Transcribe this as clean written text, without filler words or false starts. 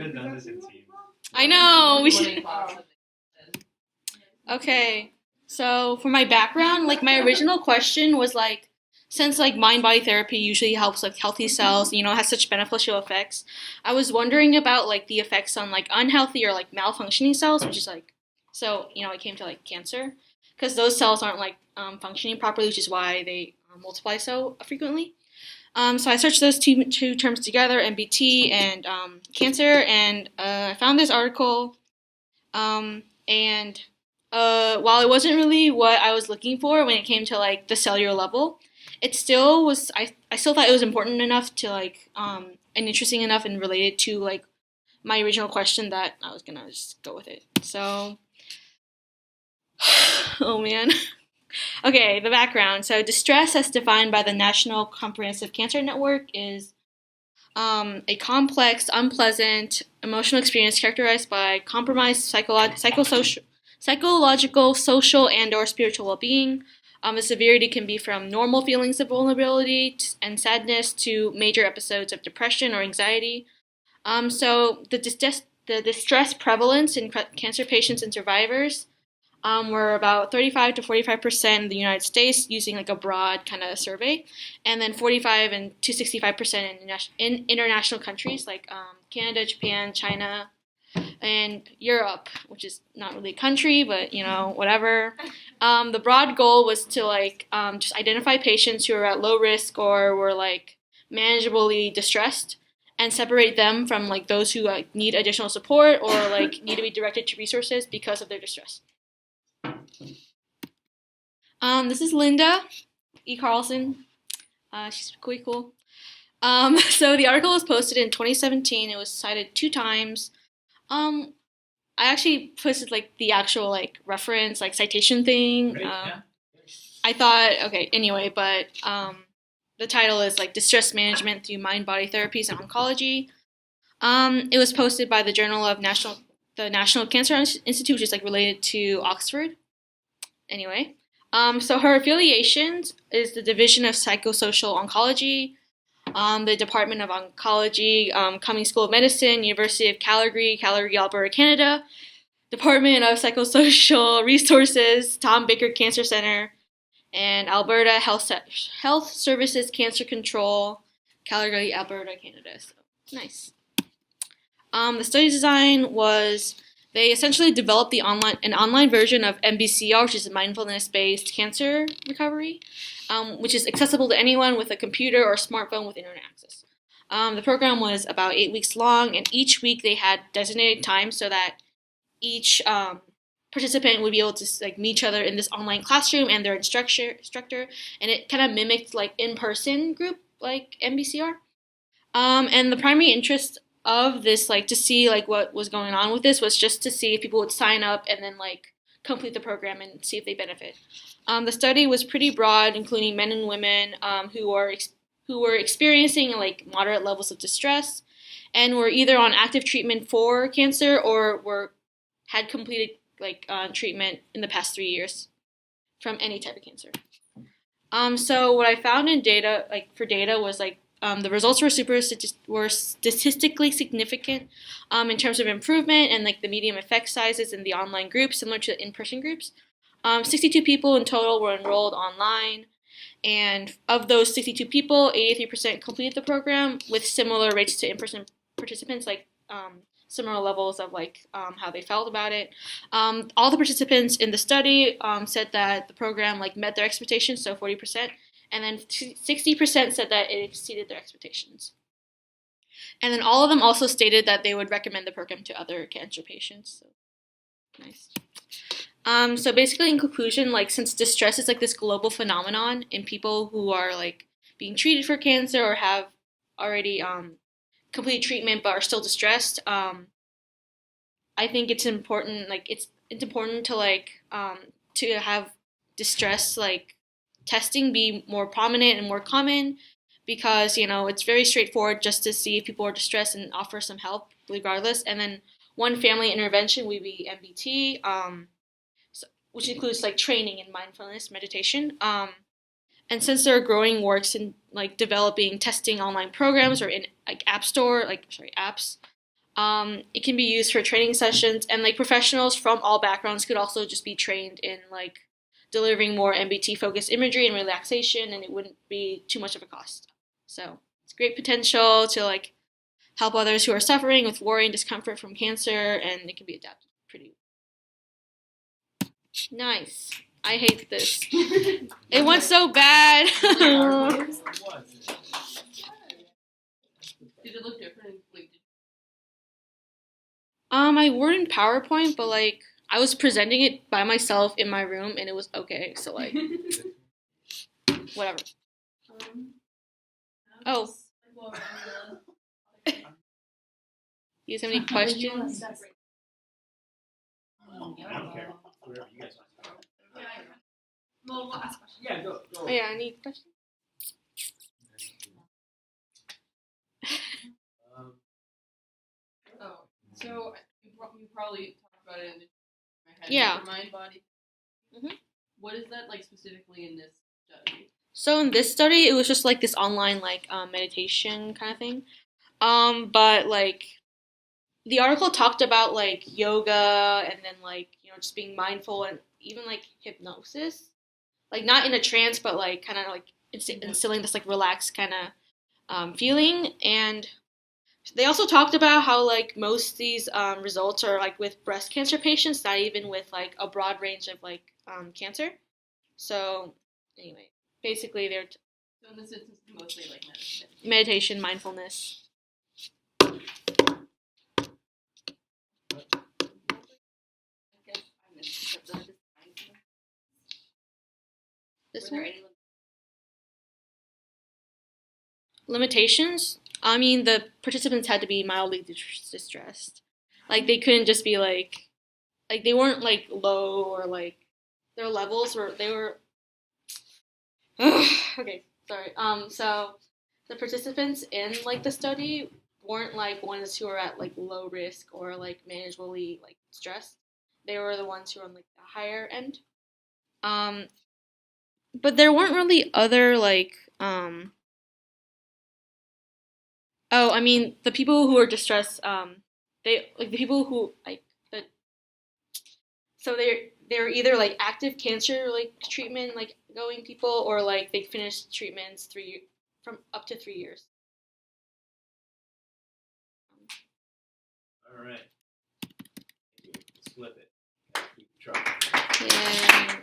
Could have done this in team. I know. We should. Okay. So for my background, like my original question was like, since like mind body therapy usually helps like healthy cells, has such beneficial effects. I was wondering about like the effects on like unhealthy or like malfunctioning cells, which is like, so it came to like cancer, because those cells aren't like functioning properly, which is why they multiply so frequently. So I searched those two terms together, MBT and cancer, and I found this article. And while it wasn't really what I was looking for when it came to like the cellular level, it still was. I still thought it was important enough to like and interesting enough and related to like my original question that I was gonna just go with it. So, oh man. Okay, the background. So, distress, as defined by the National Comprehensive Cancer Network, is a complex, unpleasant emotional experience characterized by compromised psychological, social, and/or spiritual well-being. The severity can be from normal feelings of vulnerability and sadness to major episodes of depression or anxiety. So the distress prevalence in cancer patients and survivors were about 35 to 45% in the United States, using like a broad kind of survey, and then 45 and to 65% in international countries like Canada, Japan, China, and Europe, which is not really a country, but whatever. The broad goal was to like just identify patients who are at low risk or were like manageably distressed, and separate them from like those who need additional support or like need to be directed to resources because of their distress. This is Linda E. Carlson. She's quite cool. So the article was posted in 2017. It was cited 2 times. I actually posted like the actual like reference, like citation thing. I thought, okay, anyway, but the title is like Distress Management Through Mind-Body Therapies and Oncology. It was posted by the Journal of the National Cancer Institute, which is like related to Oxford. Anyway, so her affiliations is the Division of Psychosocial Oncology, the Department of Oncology, Cummings School of Medicine, University of Calgary, Alberta, Canada, Department of Psychosocial Resources, Tom Baker Cancer Center, and Alberta Health Services Cancer Control, Calgary, Alberta, Canada. So nice. The study design was they essentially developed an online version of MBCR, which is mindfulness-based cancer recovery, which is accessible to anyone with a computer or smartphone with internet access. The program was about 8 weeks long, and each week they had designated times so that each participant would be able to like meet each other in this online classroom and their instructor, and it kind of mimicked like in-person group like MBCR. And the primary interest of this, like to see like what was going on with this, was just to see if people would sign up and then like complete the program and see if they benefit. The study was pretty broad, including men and women who were experiencing like moderate levels of distress, and were either on active treatment for cancer or had completed like treatment in the past 3 years from any type of cancer. So what I found in data, was like the results were statistically significant in terms of improvement and like the median effect sizes in the online groups, similar to the in-person groups. 62 people in total were enrolled online, and of those 62 people, 83% completed the program with similar rates to in-person participants, like similar levels of like how they felt about it. All the participants in the study said that the program like met their expectations, so 40%, and then 60% said that it exceeded their expectations. And then all of them also stated that they would recommend the program to other cancer patients. So nice. So basically, in conclusion, like since distress is like this global phenomenon in people who are like being treated for cancer or have already completed treatment but are still distressed, I think it's important. Like it's important to like to have distress like testing be more prominent and more common, because it's very straightforward just to see if people are distressed and offer some help regardless. And then one family intervention would be MBT, which includes like training in mindfulness meditation. And since there are growing works in like developing testing online programs or in like apps, It can be used for training sessions, and like professionals from all backgrounds could also just be trained in like delivering more MBT focused imagery and relaxation, and it wouldn't be too much of a cost. So it's great potential to like help others who are suffering with worry and discomfort from cancer, and it can be adapted pretty nice. I hate this. It went so bad. Did it look different? Like, I worked in PowerPoint, but like I was presenting it by myself in my room, and it was okay. So like, whatever. Oh, you guys have any questions? I don't care. Whatever you guys want to talk about. well, we'll ask questions. Yeah, go. Oh yeah, any questions? Oh, so you probably talked about it in my head. Yeah. Your mind, body. Mhm. What is that like specifically in this study? So in this study, it was just like this online like meditation kind of thing. But like the article talked about like yoga and then like just being mindful and even like hypnosis, like not in a trance, but like kind of like instilling this like relaxed kind of feeling. And they also talked about how like most of these results are like with breast cancer patients, not even with like a broad range of like cancer. So anyway, basically they're So in this instance, it's mostly like medicine. meditation, mindfulness. I guess I missed the design. This Were there one? any Limitations? I mean, the participants had to be mildly distressed. Like they couldn't just be like they weren't like low or like their levels were they were okay, sorry. So the participants in like the study weren't like ones who were at like low risk or like manageably like stressed. They were the ones who were on like the higher end. Um, but there weren't really other like oh, I mean the people who were distressed they like the people who like the so they're either like active cancer like treatment like going people or like they finished treatments from up to 3 years. All right. Let's flip it. Keep trying. Yeah.